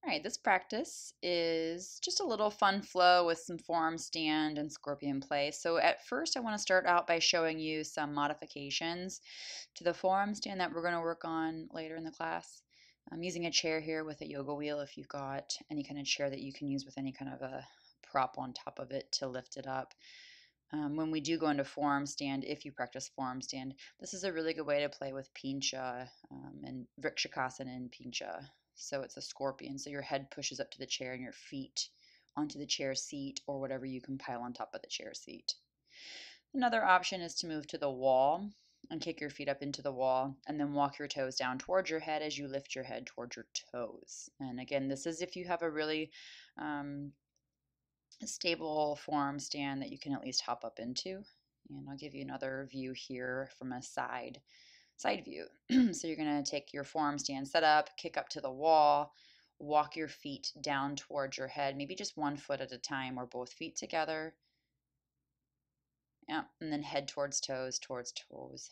All right, this practice is just a little fun flow with some forearm stand and scorpion play. So at first I want to start out by showing you some modifications to the forearm stand that we're going to work on later in the class. I'm using a chair here with a yoga wheel if you've got any kind of chair that you can use with any kind of a prop on top of it to lift it up. When we do go into forearm stand, if you practice forearm stand, this is a really good way to play with pincha and vrikshakasana and pincha. So it's a scorpion. So your head pushes up to the chair and your feet onto the chair seat or whatever you can pile on top of the chair seat. Another option is to move to the wall and kick your feet up into the wall and then walk your toes down towards your head as you lift your head towards your toes. And again, this is if you have a really stable forearm stand that you can at least hop up into. And I'll give you another view here from a side view. So you're going to take your forearm stand set up, kick up to the wall, walk your feet down towards your head, maybe just one foot at a time or both feet together. Yeah, and then head towards toes, toes towards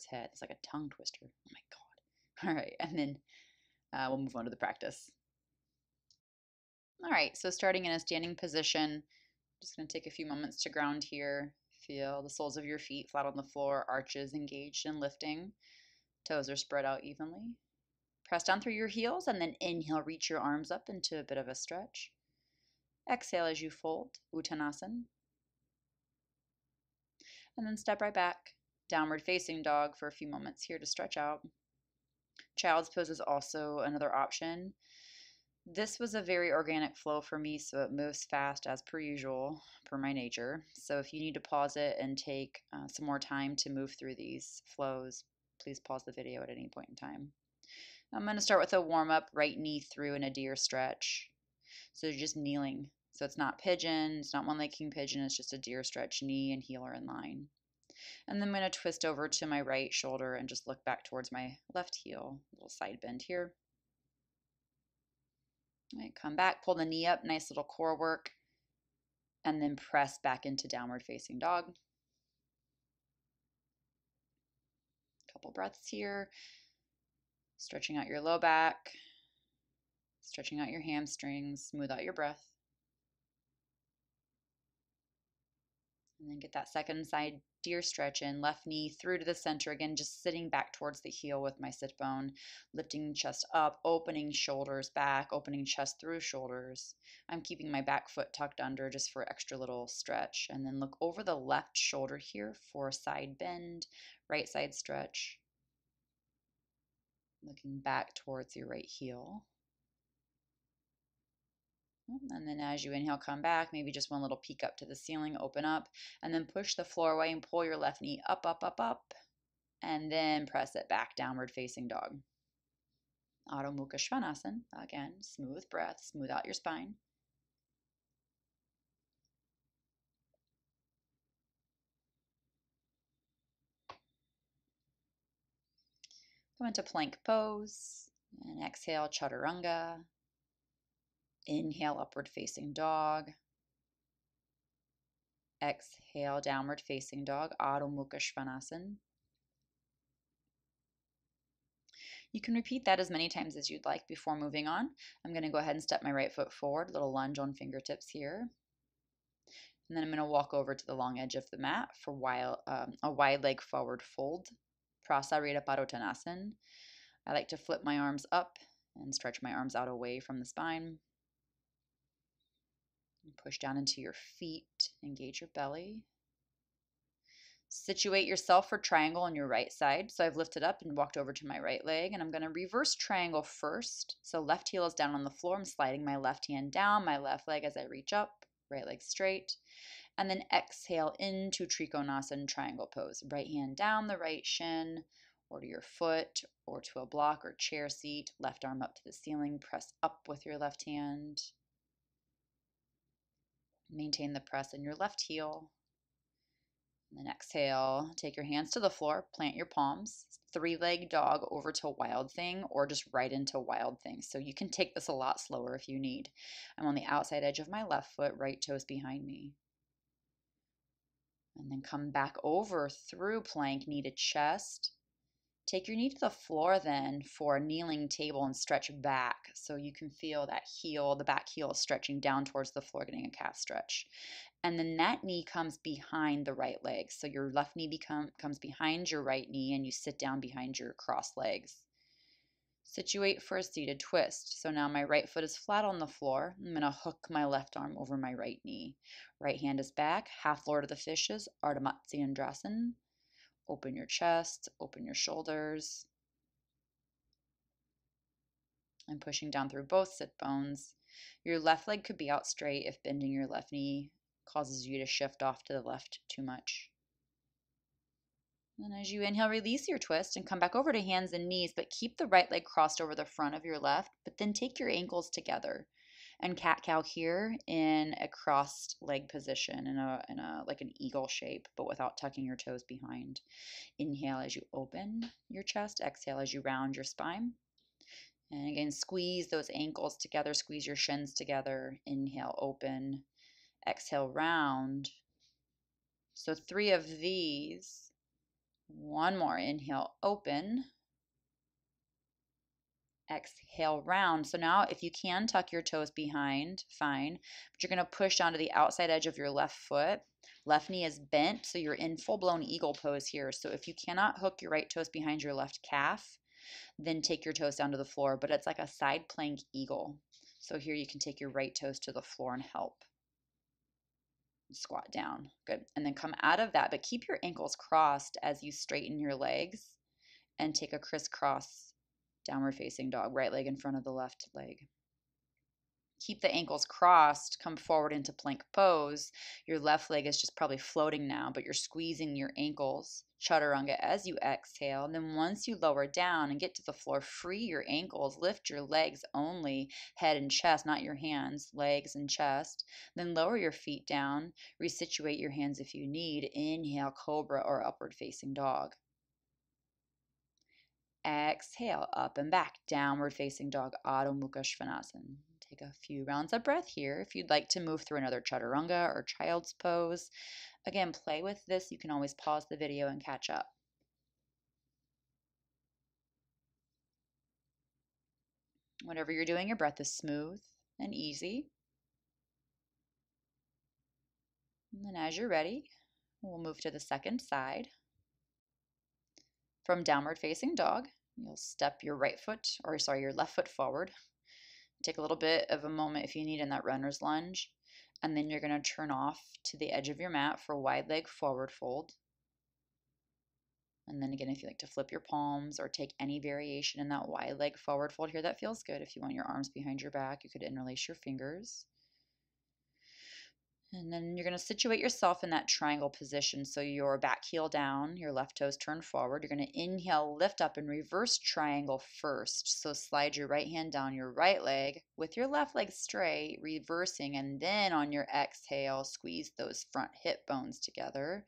head. It's like a tongue twister. Oh my God. All right, and then we'll move on to the practice. All right, so starting in a standing position, just going to take a few moments to ground here. Feel the soles of your feet flat on the floor, arches engaged and lifting. Toes are spread out evenly. Press down through your heels and then inhale, reach your arms up into a bit of a stretch. Exhale as you fold, Uttanasana. And then step right back, downward facing dog for a few moments here to stretch out. Child's pose is also another option. This was a very organic flow for me, so it moves fast as per usual, per my nature. So if you need to pause it and take some more time to move through these flows, please pause the video at any point in time. I'm going to start with a warm-up, right knee through in a deer stretch. So you're just kneeling. So it's not pigeon, it's not one-leg king pigeon, it's just a deer stretch, knee and heel are in line. And then I'm going to twist over to my right shoulder and just look back towards my left heel. A little side bend here. All right, come back, pull the knee up, nice little core work, and then press back into downward facing dog. Couple breaths here. Stretching out your low back, stretching out your hamstrings, smooth out your breath. And then get that second side deer stretch in, left knee through to the center, again just sitting back towards the heel with my sit bone, lifting chest up, opening shoulders back, opening chest through shoulders. I'm keeping my back foot tucked under just for extra little stretch, and then look over the left shoulder here for a side bend, right side stretch, looking back towards your right heel. And then as you inhale, come back, maybe just one little peek up to the ceiling, open up, and then push the floor away and pull your left knee up, up, up, up, and then press it back, downward facing dog. Adho Mukha Svanasana, again, smooth breath, smooth out your spine. Go into plank pose, and exhale, Chaturanga. Inhale, upward facing dog. Exhale, downward facing dog, Adho Mukha Svanasana. You can repeat that as many times as you'd like before moving on. I'm going to go ahead and step my right foot forward, little lunge on fingertips here. And then I'm going to walk over to the long edge of the mat for a wide leg forward fold, Prasarita Padottanasana. I like to flip my arms up and stretch my arms out away from the spine. Push down into your feet, engage your belly. Situate yourself for triangle on your right side. So I've lifted up and walked over to my right leg, and I'm going to reverse triangle first. So left heel is down on the floor. I'm sliding my left hand down, my left leg as I reach up, right leg straight. And then exhale into Trikonasana triangle pose. Right hand down the right shin or to your foot or to a block or chair seat. Left arm up to the ceiling. Press up with your left hand. Maintain the press in your left heel. And then exhale, take your hands to the floor, plant your palms, three-leg dog over to Wild Thing or just right into Wild Thing. So you can take this a lot slower if you need. I'm on the outside edge of my left foot, right toes behind me. And then come back over through plank, knee to chest, Take your knee to the floor then for a kneeling table and stretch back so you can feel that heel, the back heel stretching down towards the floor, getting a calf stretch. And then that knee comes behind the right leg. So your left knee comes behind your right knee and you sit down behind your crossed legs. Situate for a seated twist. So now my right foot is flat on the floor. I'm going to hook my left arm over my right knee. Right hand is back, half Lord of the Fishes, Ardha Matsyendrasana. Open your chest, open your shoulders. And pushing down through both sit bones. Your left leg could be out straight if bending your left knee causes you to shift off to the left too much. And as you inhale, release your twist and come back over to hands and knees, but keep the right leg crossed over the front of your left, but then take your ankles together and cat-cow here in a crossed leg position in a like an eagle shape, but without tucking your toes behind. Inhale as you open your chest, exhale as you round your spine. And again, squeeze those ankles together, squeeze your shins together. Inhale, open, exhale, round. So 3 of these. One more, inhale, open. Exhale, round. So now if you can tuck your toes behind, fine, but you're going to push down to the outside edge of your left foot. Left knee is bent, so you're in full-blown eagle pose here. So if you cannot hook your right toes behind your left calf, then take your toes down to the floor, but it's like a side plank eagle. So here you can take your right toes to the floor and help. Squat down, good. And then come out of that, but keep your ankles crossed as you straighten your legs and take a crisscross downward facing dog, right leg in front of the left leg. Keep the ankles crossed, come forward into plank pose. Your left leg is just probably floating now, but you're squeezing your ankles, chaturanga, as you exhale. And then once you lower down and get to the floor, free your ankles, lift your legs only, head and chest, not your hands, legs and chest. Then lower your feet down, resituate your hands if you need. Inhale, cobra or upward facing dog. Exhale, up and back, downward facing dog, Adho Mukha Svanasana. Take a few rounds of breath here. If you'd like to move through another chaturanga or child's pose, again, play with this. You can always pause the video and catch up. Whatever you're doing, your breath is smooth and easy. And then as you're ready, we'll move to the second side. From downward facing dog, you'll step your your left foot forward. Take a little bit of a moment if you need in that runner's lunge. And then you're going to turn off to the edge of your mat for wide leg forward fold. And then again, if you like to flip your palms or take any variation in that wide leg forward fold here, that feels good. If you want your arms behind your back, you could interlace your fingers. And then you're going to situate yourself in that triangle position. So your back heel down, your left toes turn forward. You're going to inhale, lift up, and reverse triangle first. So slide your right hand down your right leg with your left leg straight, reversing. And then on your exhale, squeeze those front hip bones together.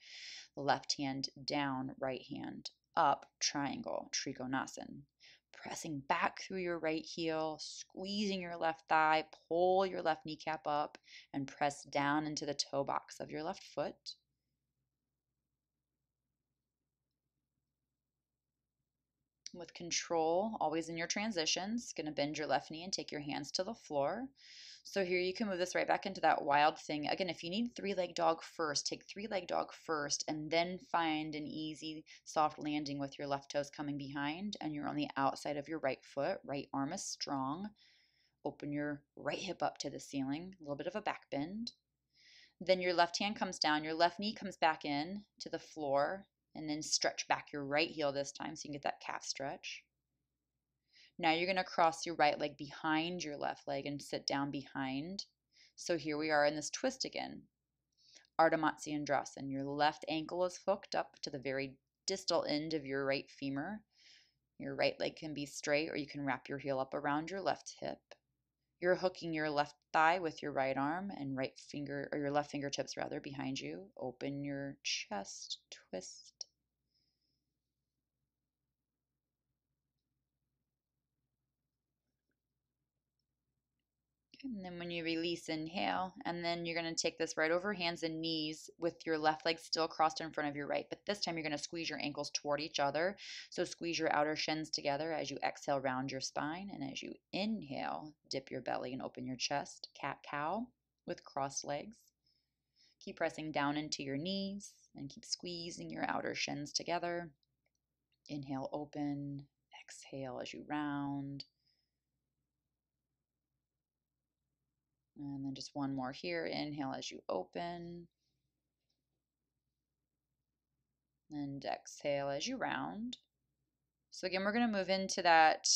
Left hand down, right hand up, triangle, Trikonasana. Pressing back through your right heel, squeezing your left thigh, pull your left kneecap up, and press down into the toe box of your left foot. With control, always in your transitions, going to bend your left knee and take your hands to the floor. So here you can move this right back into that wild thing. Again, if you need 3-leg dog first, take 3-leg dog first, and then find an easy, soft landing with your left toes coming behind, and you're on the outside of your right foot. Right arm is strong. Open your right hip up to the ceiling, a little bit of a back bend. Then your left hand comes down, your left knee comes back in to the floor, and then stretch back your right heel this time so you can get that calf stretch. Now you're going to cross your right leg behind your left leg and sit down behind. So here we are in this twist again. Ardha Matsyendrasana. Your left ankle is hooked up to the very distal end of your right femur. Your right leg can be straight, or you can wrap your heel up around your left hip. You're hooking your left thigh with your right arm and right finger, or your left fingertips rather, behind you. Open your chest, twist. And then when you release, inhale, and then you're going to take this right over hands and knees with your left leg still crossed in front of your right. But this time you're going to squeeze your ankles toward each other. So squeeze your outer shins together as you exhale, round your spine. And as you inhale, dip your belly and open your chest, cat-cow with crossed legs. Keep pressing down into your knees and keep squeezing your outer shins together. Inhale, open. Exhale as you round. And then just one more here. Inhale as you open. And exhale as you round. So again, we're going to move into that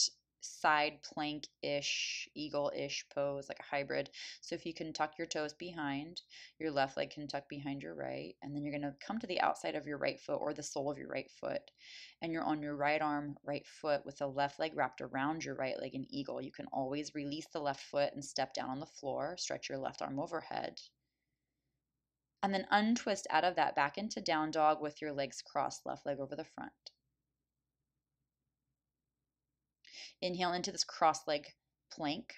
side plank-ish, eagle-ish pose, like a hybrid. So if you can tuck your toes behind, your left leg can tuck behind your right, and then you're going to come to the outside of your right foot or the sole of your right foot, and you're on your right arm, right foot with the left leg wrapped around your right leg in eagle. You can always release the left foot and step down on the floor, stretch your left arm overhead, and then untwist out of that back into down dog with your legs crossed, left leg over the front. Inhale into this cross leg plank.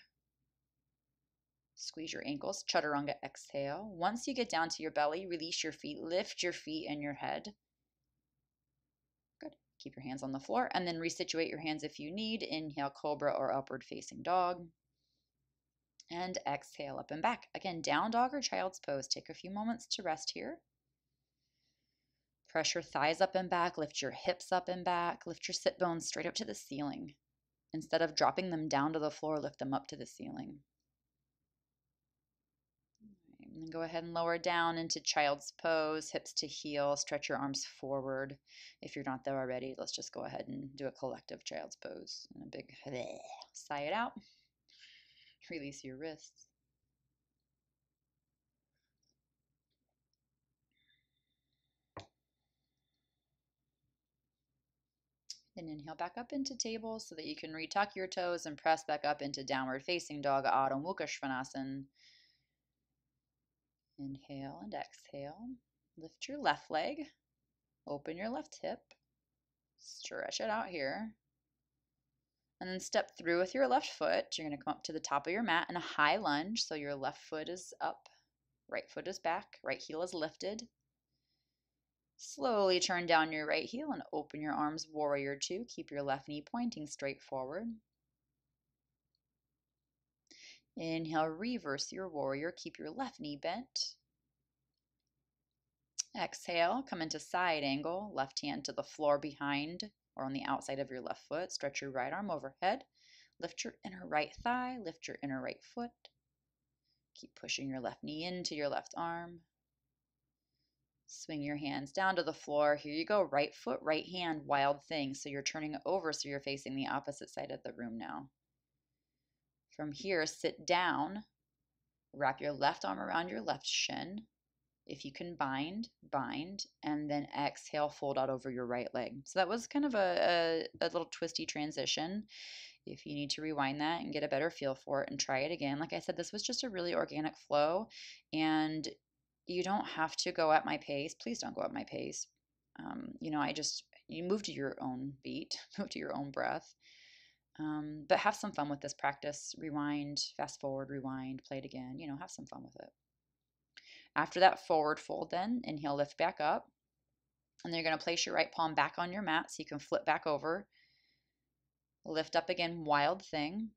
Squeeze your ankles, chaturanga, exhale. Once you get down to your belly, release your feet, lift your feet and your head. Good. Keep your hands on the floor and then resituate your hands if you need. Inhale, cobra or upward facing dog. And exhale, up and back. Again, down dog or child's pose. Take a few moments to rest here. Press your thighs up and back, lift your hips up and back, lift your sit bones straight up to the ceiling. Instead of dropping them down to the floor, lift them up to the ceiling. And then go ahead and lower down into child's pose, hips to heel, stretch your arms forward. If you're not there already, let's just go ahead and do a collective child's pose. And a big sigh it out. Release your wrists. And inhale back up into table so that you can retuck your toes and press back up into downward facing dog, Adho Mukha Svanasana. Inhale and exhale. Lift your left leg. Open your left hip. Stretch it out here. And then step through with your left foot. You're going to come up to the top of your mat in a high lunge. So your left foot is up, right foot is back, right heel is lifted. Slowly turn down your right heel and open your arms, warrior two. Keep your left knee pointing straight forward. Inhale, reverse your warrior. Keep your left knee bent. Exhale, come into side angle. Left hand to the floor behind or on the outside of your left foot. Stretch your right arm overhead. Lift your inner right thigh. Lift your inner right foot. Keep pushing your left knee into your left arm. Swing your hands down to the floor. Here you go. Right foot, right hand, wild thing. So you're turning it over so you're facing the opposite side of the room now. From here, sit down. Wrap your left arm around your left shin. If you can bind, bind, and then exhale, fold out over your right leg. So that was kind of a little twisty transition. If you need to rewind that and get a better feel for it and try it again, like I said, this was just a really organic flow, and you don't have to go at my pace. Please don't go at my pace. You move to your own beat, move to your own breath. But have some fun with this practice. Rewind, fast forward, rewind, play it again. Have some fun with it. After that forward fold, then inhale, lift back up. And then you're going to place your right palm back on your mat so you can flip back over. Lift up again, wild thing.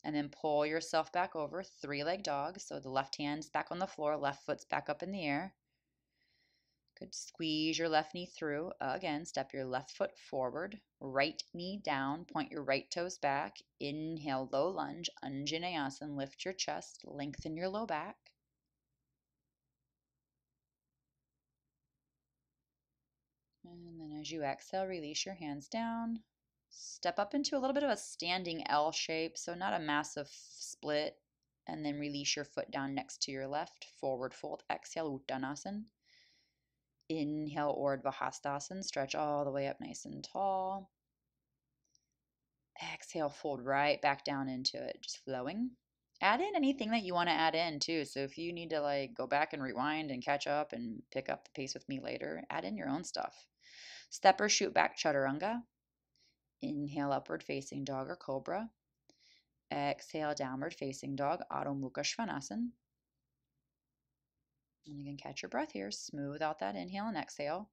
And then pull yourself back over, three-leg dog. So the left hand's back on the floor, left foot's back up in the air. Good. Squeeze your left knee through. Again, step your left foot forward, right knee down, point your right toes back. Inhale, low lunge, Anjaneyasana. Lift your chest, lengthen your low back. And then as you exhale, release your hands down. Step up into a little bit of a standing L shape, so not a massive split. And then release your foot down next to your left. Forward fold. Exhale, Uttanasana. Inhale, Urdhva Hastasana. Stretch all the way up nice and tall. Exhale, fold right back down into it, just flowing. Add in anything that you want to add in too. So if you need to go back and rewind and catch up and pick up the pace with me later, add in your own stuff. Step or shoot back chaturanga. Inhale, upward facing dog or cobra. Exhale, downward facing dog, Adho Mukha Svanasana. And you can catch your breath here. Smooth out that inhale and exhale.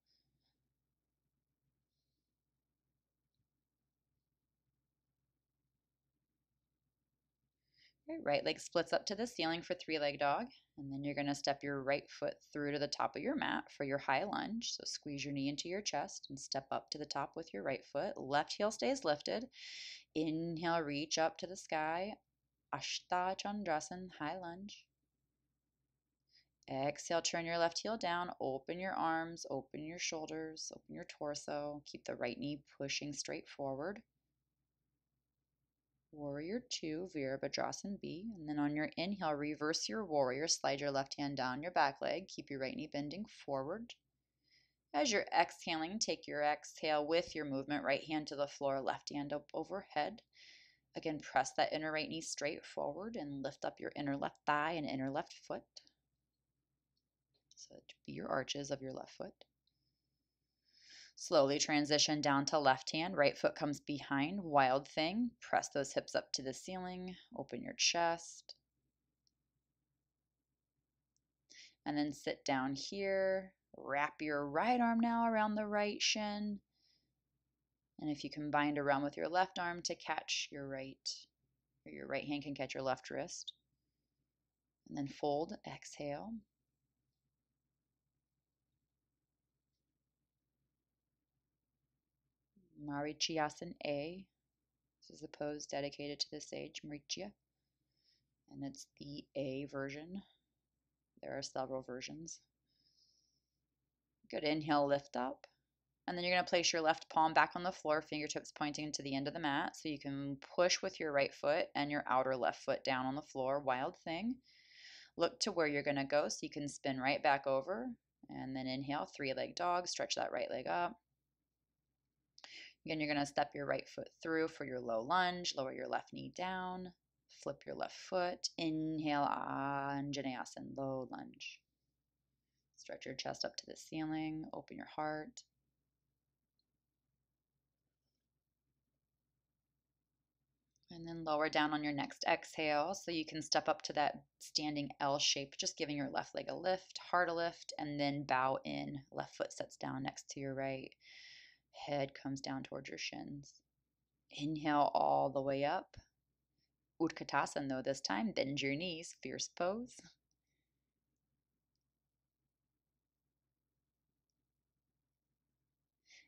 Right leg splits up to the ceiling for three-leg dog. And then you're going to step your right foot through to the top of your mat for your high lunge. So squeeze your knee into your chest and step up to the top with your right foot. Left heel stays lifted. Inhale, reach up to the sky. Ashtha Chandrasana, high lunge. Exhale, turn your left heel down. Open your arms, open your shoulders, open your torso. Keep the right knee pushing straight forward. Warrior 2, Virabhadrasana B. And then on your inhale, reverse your warrior. Slide your left hand down your back leg. Keep your right knee bending forward. As you're exhaling, take your exhale with your movement. Right hand to the floor, left hand up overhead. Again, press that inner right knee straight forward and lift up your inner left thigh and inner left foot. So to be your arches of your left foot. Slowly transition down to left hand. Right foot comes behind. Wild thing. Press those hips up to the ceiling. Open your chest. And then sit down here. Wrap your right arm now around the right shin. And if you can bind around with your left arm to catch your right, or your right hand can catch your left wrist. And then fold, exhale. Marichyasana A. This is the pose dedicated to the sage, Marichya. And it's the A version. There are several versions. Good, inhale, lift up. And then you're going to place your left palm back on the floor, fingertips pointing to the end of the mat. So you can push with your right foot and your outer left foot down on the floor. Wild thing. Look to where you're going to go so you can spin right back over. And then inhale, three-leg dog. Stretch that right leg up. Again, you're going to step your right foot through for your low lunge. Lower your left knee down. Flip your left foot. Inhale, Anjaneyasana, low lunge. Stretch your chest up to the ceiling. Open your heart. And then lower down on your next exhale so you can step up to that standing L shape, just giving your left leg a lift, heart a lift, and then bow in. Left foot sets down next to your right. Head comes down towards your shins. Inhale all the way up. Utkatasana though this time. Bend your knees. Fierce pose.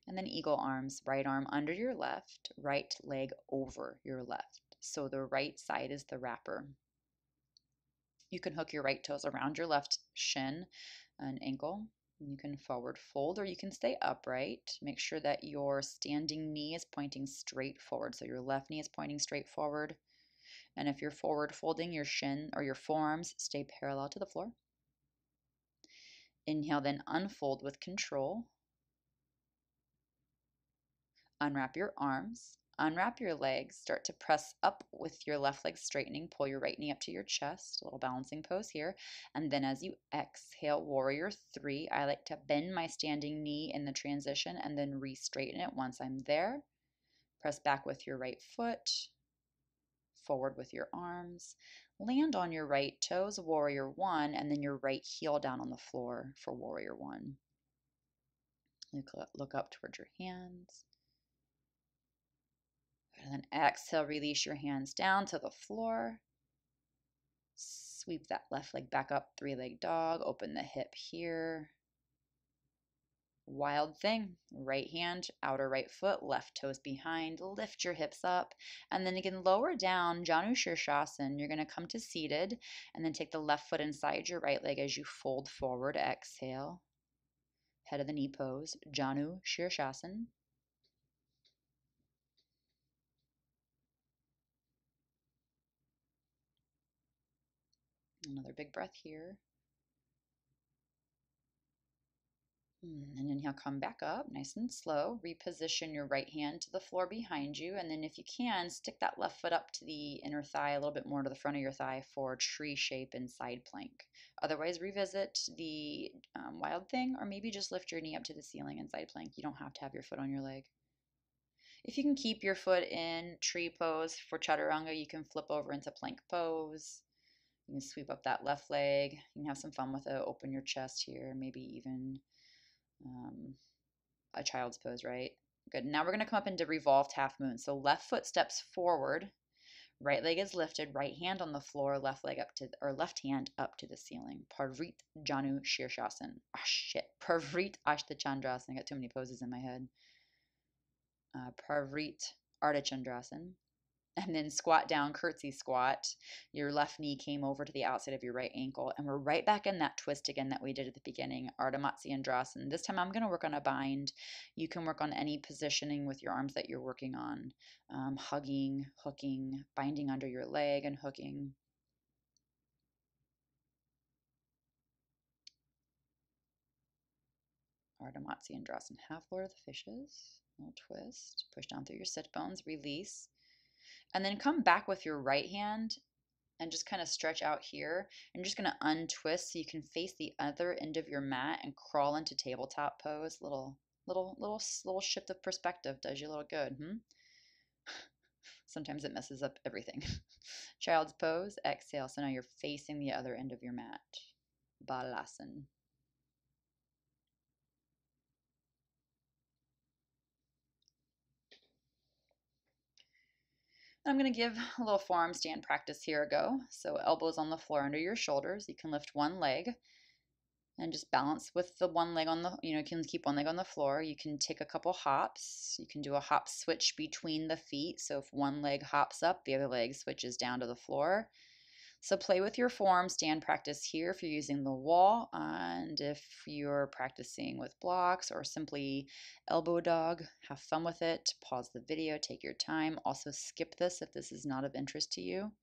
And then eagle arms. Right arm under your left. Right leg over your left. So the right side is the wrapper. You can hook your right toes around your left shin and ankle. You can forward fold or you can stay upright. Make sure that your standing knee is pointing straight forward. So your left knee is pointing straight forward. And if you're forward folding, your shin or your forearms stay parallel to the floor. Inhale, then unfold with control. Unwrap your arms. Unwrap your legs. Start to press up with your left leg straightening. Pull your right knee up to your chest. A little balancing pose here. And then as you exhale, warrior 3. I like to bend my standing knee in the transition and then re-straighten it once I'm there. Press back with your right foot. Forward with your arms. Land on your right toes, warrior 1, and then your right heel down on the floor for warrior 1. Look up towards your hands. And then exhale, release your hands down to the floor. Sweep that left leg back up, three-leg dog. Open the hip here. Wild thing. Right hand, outer right foot, left toes behind. Lift your hips up. And then again, lower down, Janu Shirshasana. You're going to come to seated. And then take the left foot inside your right leg as you fold forward. Exhale. Head of the knee pose. Janu Shirshasana. Another big breath here. And inhale, come back up nice and slow. Reposition your right hand to the floor behind you. And then if you can, stick that left foot up to the inner thigh, a little bit more to the front of your thigh for tree shape and side plank. Otherwise, revisit the wild thing or maybe just lift your knee up to the ceiling and side plank. You don't have to have your foot on your leg. If you can keep your foot in tree pose for chaturanga, you can flip over into plank pose. You can sweep up that left leg. You can have some fun with it. Open your chest here, maybe even a child's pose, right? Good. Now we're going to come up into revolved half moon. So left foot steps forward, right leg is lifted, right hand on the floor, left leg up to, or left hand up to the ceiling. Parvrit Janu Shirshasana. Ah, shit. Parvrit Ashtachandrasana. I got too many poses in my head. Parvrit Ardhachandrasana. And then squat down, curtsy squat. Your left knee came over to the outside of your right ankle. And we're right back in that twist again that we did at the beginning, Ardha Matsyendrasana. This time I'm going to work on a bind. You can work on any positioning with your arms that you're working on. Hugging, hooking, binding under your leg and hooking. Ardha Matsyendrasana. Half Lord of the Fishes. Little twist. Push down through your sit bones. Release. And then come back with your right hand and just kind of stretch out here. I'm just going to untwist so you can face the other end of your mat and crawl into tabletop pose. Little shift of perspective does you a little good. Sometimes it messes up everything. Child's pose, exhale. So now you're facing the other end of your mat. Balasana. I'm going to give a little forearm stand practice here a go. So elbows on the floor under your shoulders. You can lift one leg and just balance with the one leg on the, you can keep one leg on the floor. You can take a couple hops. You can do a hop switch between the feet. So if one leg hops up, the other leg switches down to the floor. So play with your forearm stand practice here if you're using the wall, and if you're practicing with blocks or simply elbow dog, have fun with it. Pause the video, take your time. Also skip this if this is not of interest to you.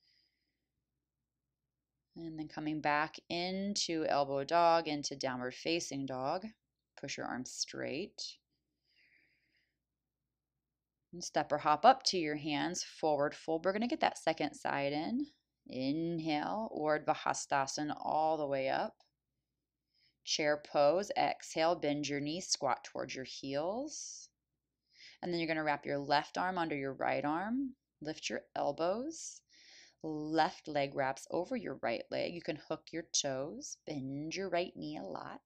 And then coming back into elbow dog, into downward facing dog. Push your arms straight. And step or hop up to your hands, forward fold. We're going to get that second side in. Inhale, Urdhva Hastasana all the way up. Chair pose, exhale, bend your knees, squat towards your heels. And then you're going to wrap your left arm under your right arm. Lift your elbows. Left leg wraps over your right leg. You can hook your toes, bend your right knee a lot.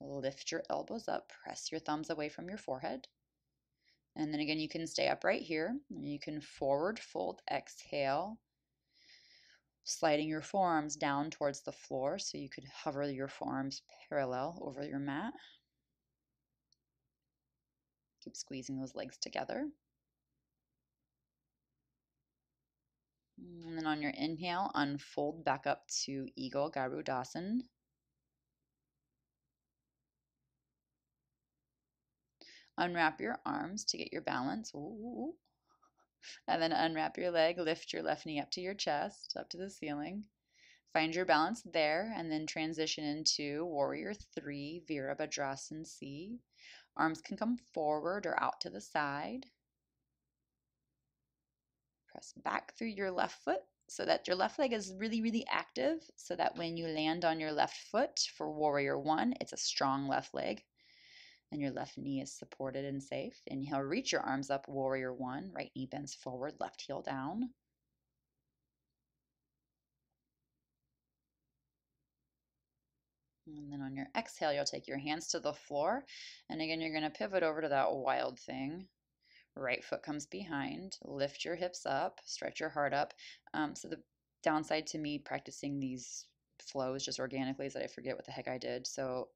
Lift your elbows up, press your thumbs away from your forehead. And then again, you can stay upright here. You can forward fold, exhale, sliding your forearms down towards the floor so you could hover your forearms parallel over your mat. Keep squeezing those legs together. And then on your inhale, unfold back up to Eagle Garudasana. Unwrap your arms to get your balance. Ooh. And then unwrap your leg, lift your left knee up to your chest, up to the ceiling. Find your balance there, and then transition into Warrior 3, Virabhadrasana C. Arms can come forward or out to the side. Press back through your left foot so that your left leg is really, really active, so that when you land on your left foot for Warrior 1, it's a strong left leg, and your left knee is supported and safe. Inhale, reach your arms up, Warrior 1. Right knee bends forward, left heel down. And then on your exhale, you'll take your hands to the floor. And again, you're going to pivot over to that wild thing. Right foot comes behind. Lift your hips up, stretch your heart up. So the downside to me practicing these flows just organically is that I forget what the heck I did. So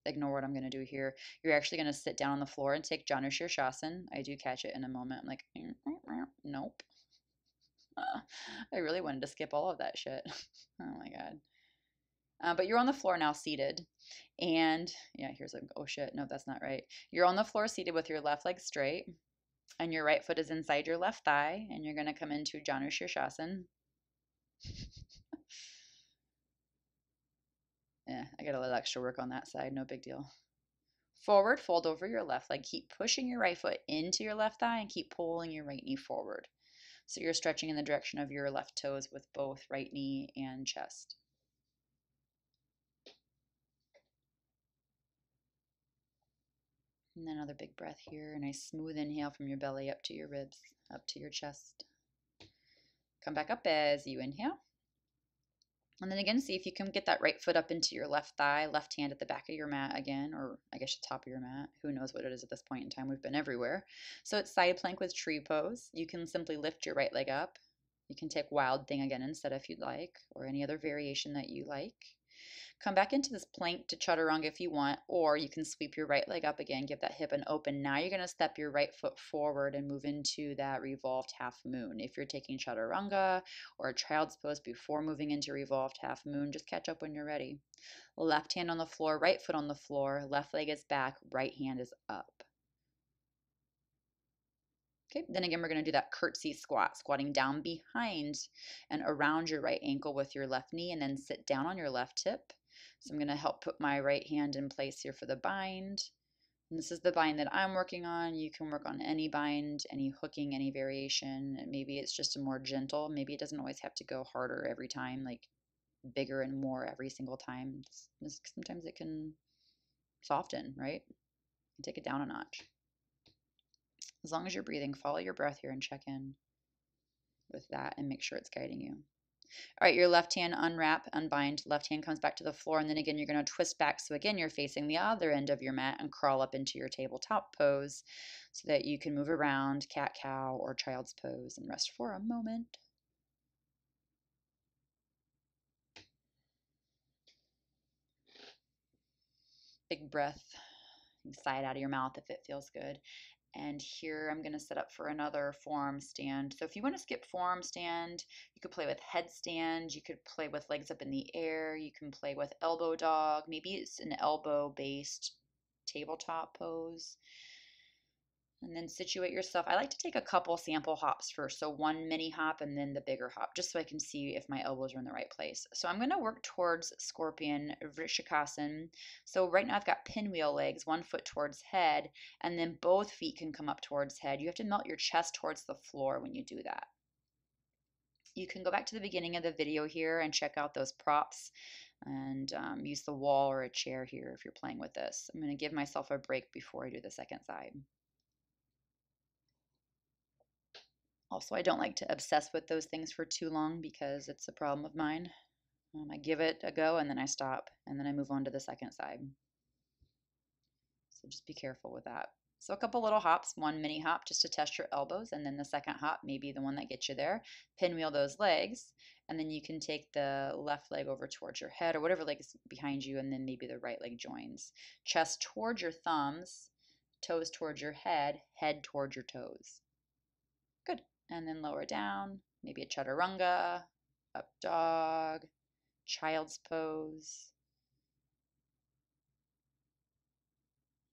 ignore what I'm going to do here. You're actually going to sit down on the floor and take Janu Shirshasana. I do catch it in a moment. I'm like, nope. I really wanted to skip all of that shit. Oh my God. But you're on the floor now seated. And yeah, here's like, oh shit, no, that's not right. You're on the floor seated with your left leg straight. And your right foot is inside your left thigh. And you're going to come into Janu Shirshasana. Yeah, I got a little extra work on that side. No big deal. Forward, fold over your left leg. Keep pushing your right foot into your left thigh and keep pulling your right knee forward. So you're stretching in the direction of your left toes with both right knee and chest. And then another big breath here. A nice smooth inhale from your belly up to your ribs, up to your chest. Come back up as you inhale. And then again, see if you can get that right foot up into your left thigh, left hand at the back of your mat again, or I guess the top of your mat. Who knows what it is at this point in time? We've been everywhere. So it's side plank with tree pose. You can simply lift your right leg up. You can take wild thing again instead if you'd like, or any other variation that you like. Come back into this plank to chaturanga if you want, or you can sweep your right leg up again, give that hip an open. Now you're going to step your right foot forward and move into that revolved half moon. If you're taking chaturanga or a child's pose before moving into revolved half moon, just catch up when you're ready. Left hand on the floor, right foot on the floor, left leg is back, right hand is up. Okay, then again, we're going to do that curtsy squat, squatting down behind and around your right ankle with your left knee, and then sit down on your left hip. So I'm going to help put my right hand in place here for the bind. And this is the bind that I'm working on. You can work on any bind, any hooking, any variation. Maybe it's just a more gentle. Maybe it doesn't always have to go harder every time, like bigger and more every single time. Sometimes it can soften, right? Take it down a notch. As long as you're breathing, follow your breath here and check in with that and make sure it's guiding you. All right, your left hand unwrap, unbind, left hand comes back to the floor, and then again, you're going to twist back. So again, you're facing the other end of your mat and crawl up into your tabletop pose so that you can move around cat-cow or child's pose and rest for a moment. Big breath, sigh it out of your mouth if it feels good. And here I'm going to set up for another forearm stand. So if you want to skip forearm stand, you could play with headstand. You could play with legs up in the air. You can play with elbow dog. Maybe it's an elbow-based tabletop pose. And then situate yourself. I like to take a couple sample hops first. So one mini hop and then the bigger hop, just so I can see if my elbows are in the right place. So I'm going to work towards scorpion, vrishikasana. So right now I've got pinwheel legs, one foot towards head, and then both feet can come up towards head. You have to melt your chest towards the floor when you do that. You can go back to the beginning of the video here and check out those props and use the wall or a chair here if you're playing with this. I'm going to give myself a break before I do the second side. Also, I don't like to obsess with those things for too long because it's a problem of mine. I give it a go and then I stop and then I move on to the second side. So just be careful with that. So a couple little hops, one mini hop just to test your elbows, and then the second hop, maybe the one that gets you there. Pinwheel those legs, and then you can take the left leg over towards your head or whatever leg is behind you, and then maybe the right leg joins. Chest towards your thumbs, toes towards your head towards your toes. Good. And then lower down, maybe a chaturanga, up dog, child's pose.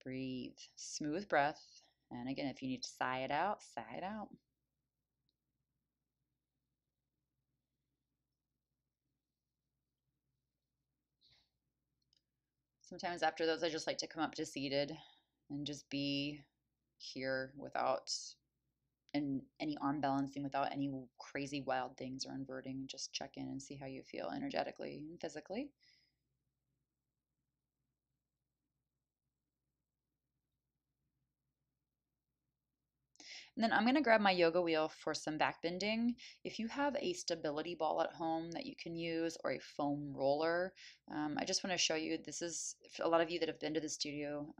Breathe, smooth breath. And again, if you need to sigh it out, sigh it out. Sometimes after those, I just like to come up to seated and just be here without any arm balancing, without any crazy wild things or inverting. Just check in and see how you feel energetically and physically. And then I'm going to grab my yoga wheel for some back bending. If you have a stability ball at home that you can use or a foam roller, I just want to show you, this is for a lot of you that have been to the studio.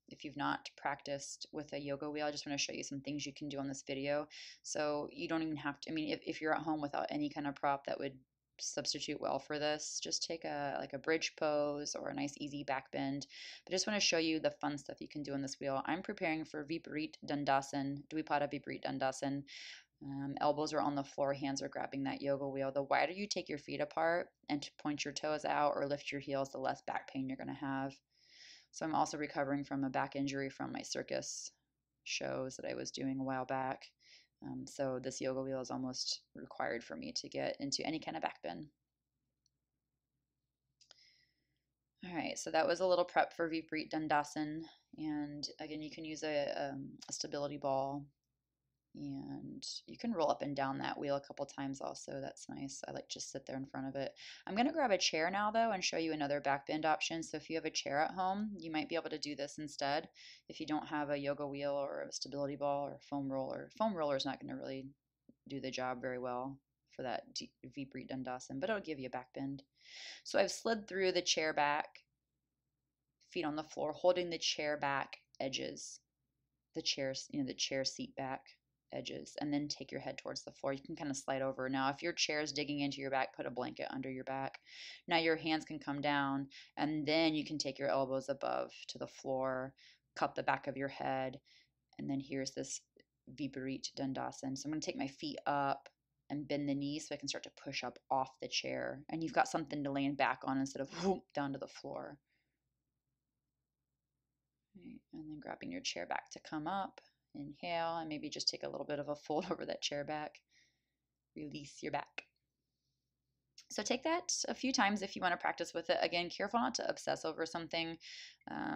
If you've not practiced with a yoga wheel, I just want to show you some things you can do on this video. So you don't even have to, I mean, if you're at home without any kind of prop that would substitute well for this, just take like a bridge pose or a nice easy back bend. But I just want to show you the fun stuff you can do on this wheel. I'm preparing for Viparit Dandasana, Dvipada Viparit Dandasana. Elbows are on the floor, hands are grabbing that yoga wheel. The wider you take your feet apart and to point your toes out or lift your heels, the less back pain you're going to have. So I'm also recovering from a back injury from my circus shows that I was doing a while back. So this yoga wheel is almost required for me to get into any kind of back bend. All right, so that was a little prep for Viparit Dandasana. And again, you can use a stability ball. And you can roll up and down that wheel a couple times also. That's nice. I like just sit there in front of it. I'm going to grab a chair now though and show you another back bend option. So if you have a chair at home, you might be able to do this instead. If you don't have a yoga wheel or a stability ball or a foam roller is not going to really do the job very well for that Vipreet Dandasana, but it'll give you a back bend. So I've slid through the chair back, feet on the floor, holding the chair back edges, the chairs, the chair seat back edges, and then take your head towards the floor. You can kind of slide over. Now, if your chair is digging into your back, put a blanket under your back. Now your hands can come down, and then you can take your elbows above to the floor, cup the back of your head, and then here's this Vipreet Dandasana. So I'm going to take my feet up and bend the knees so I can start to push up off the chair. And you've got something to land back on instead of whoop, down to the floor. Right. And then grabbing your chair back to come up. Inhale, and maybe just take a little bit of a fold over that chair back. Release your back. So take that a few times if you want to practice with it. Again, careful not to obsess over something.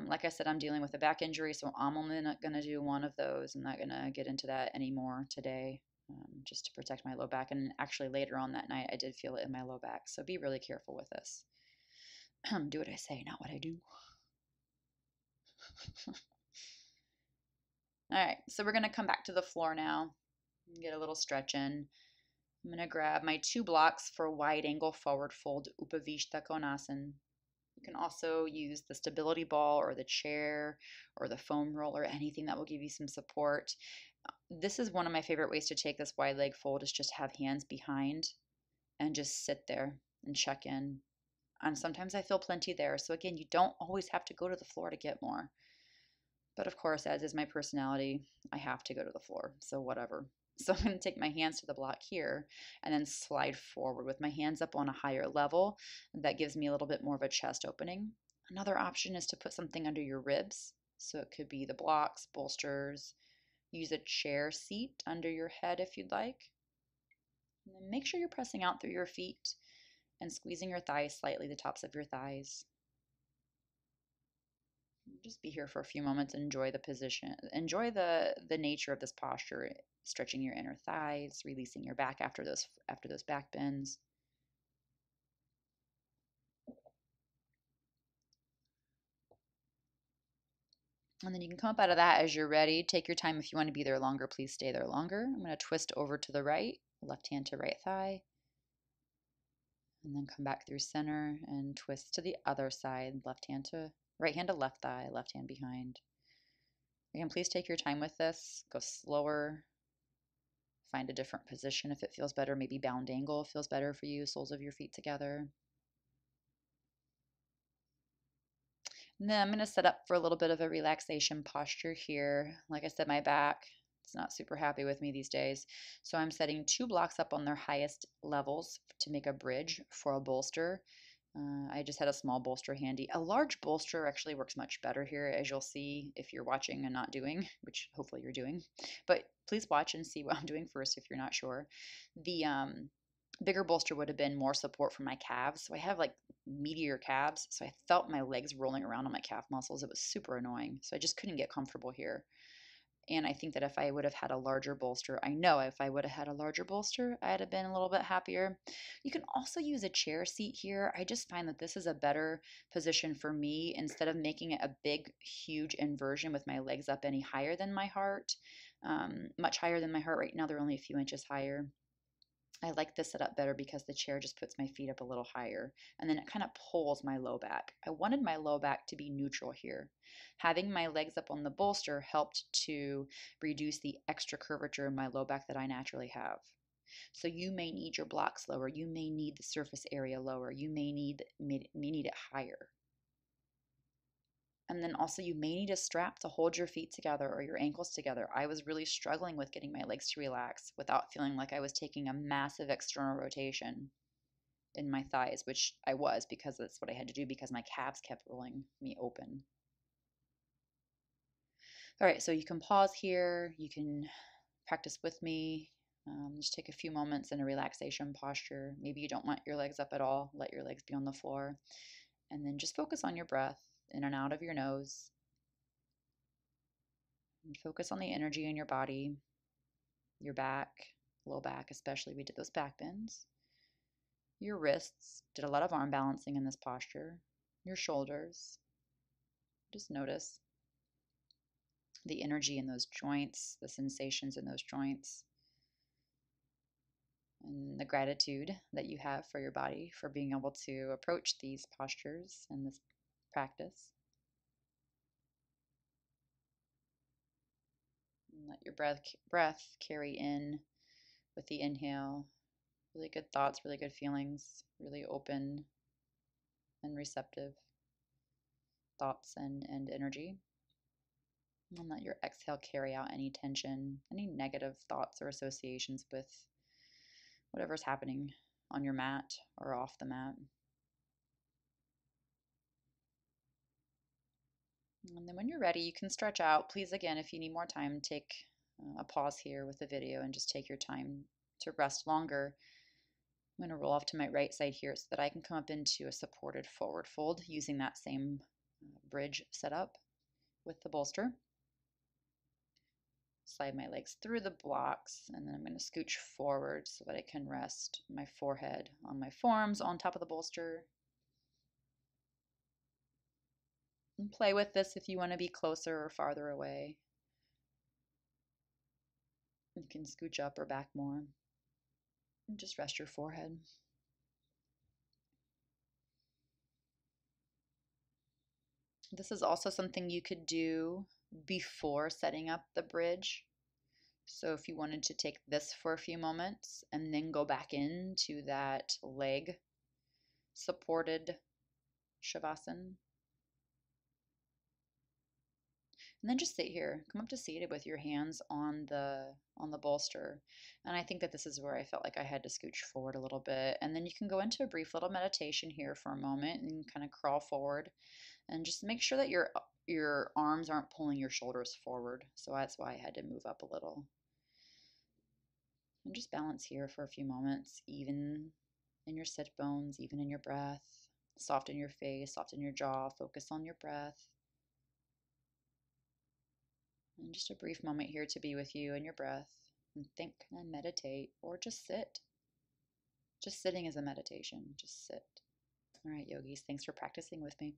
Like I said, I'm dealing with a back injury, so I'm only not going to do one of those. I'm not going to get into that anymore today, just to protect my low back. And actually later on that night, I did feel it in my low back. So be really careful with this. Do what I say, not what I do. All right, so we're going to come back to the floor now and get a little stretch in. I'm going to grab my 2 blocks for wide angle forward fold, Upavishta Konasana. You can also use the stability ball or the chair or the foam roller, anything that will give you some support. This is one of my favorite ways to take this wide leg fold, is just have hands behind and just sit there and check in. And sometimes I feel plenty there. So again, you don't always have to go to the floor to get more. But of course, as is my personality, I have to go to the floor, so whatever. So I'm going to take my hands to the block here and then slide forward with my hands up on a higher level. That gives me a little bit more of a chest opening. Another option is to put something under your ribs. So it could be the blocks, bolsters. Use a chair seat under your head if you'd like. And then make sure you're pressing out through your feet and squeezing your thighs slightly, the tops of your thighs. Just be here for a few moments, enjoy the position, enjoy the nature of this posture, stretching your inner thighs, releasing your back after those back bends. And then you can come up out of that as you're ready. Take your time. If you want to be there longer, please stay there longer. I'm going to twist over to the right, left hand to right thigh, and then come back through center and twist to the other side, right hand to left thigh, left hand behind. Again, please take your time with this. Go slower. Find a different position if it feels better. Maybe bound angle feels better for you, soles of your feet together. And then I'm going to set up for a little bit of a relaxation posture here. Like I said, my back is not super happy with me these days. So I'm setting 2 blocks up on their highest levels to make a bridge for a bolster. I just had a small bolster handy. A large bolster actually works much better here, as you'll see if you're watching and not doing, which hopefully you're doing. But please watch and see what I'm doing first if you're not sure. The bigger bolster would have been more support for my calves. So I have like meatier calves, so I felt my legs rolling around on my calf muscles. It was super annoying. So I just couldn't get comfortable here. And I think that if I would have had a larger bolster, I know if I would have had a larger bolster, I'd have been a little bit happier. You can also use a chair seat here. I just find that this is a better position for me instead of making it a big, huge inversion with my legs up any higher than my heart, much higher than my heart right now. They're only a few inches higher. I like this setup better because the chair just puts my feet up a little higher and then it kind of pulls my low back. I wanted my low back to be neutral here. Having my legs up on the bolster helped to reduce the extra curvature in my low back that I naturally have. So you may need your blocks lower. You may need the surface area lower. You may need it higher. And then also you may need a strap to hold your feet together or your ankles together. I was really struggling with getting my legs to relax without feeling like I was taking a massive external rotation in my thighs, which I was because that's what I had to do because my calves kept rolling me open. All right, so you can pause here. You can practice with me. Just take a few moments in a relaxation posture. Maybe you don't want your legs up at all. Let your legs be on the floor. And then just focus on your breath in and out of your nose. And focus on the energy in your body. your back, low back especially. We did those back bends. Your wrists, did a lot of arm balancing in this posture. Your shoulders, just notice the energy in those joints, the sensations in those joints, and the gratitude that you have for your body for being able to approach these postures and this practice. And let your breath carry in with the inhale. Really good thoughts, really good feelings, really open and receptive thoughts and energy. And let your exhale carry out any tension, any negative thoughts or associations with whatever's happening on your mat or off the mat. And then when you're ready, you can stretch out. Please, again, if you need more time, take a pause here with the video and just take your time to rest longer. I'm going to roll off to my right side here so that I can come up into a supported forward fold using that same bridge setup with the bolster. Slide my legs through the blocks, and then I'm going to scooch forward so that I can rest my forehead on my forearms on top of the bolster. And play with this if you want to be closer or farther away. You can scooch up or back more. And just rest your forehead. This is also something you could do before setting up the bridge. So if you wanted to take this for a few moments and then go back into that leg supported shavasana. And then just sit here. Come up to seated with your hands on the bolster. And I think that this is where I felt like I had to scooch forward a little bit. And then you can go into a brief little meditation here for a moment and kind of crawl forward and just make sure that your arms aren't pulling your shoulders forward. So that's why I had to move up a little. And just balance here for a few moments, even in your sit bones, even in your breath. Soften your face, soften your jaw, focus on your breath. And just a brief moment here to be with you and your breath and think and meditate or just sit. Just sitting is a meditation. Just sit. All right, yogis, thanks for practicing with me.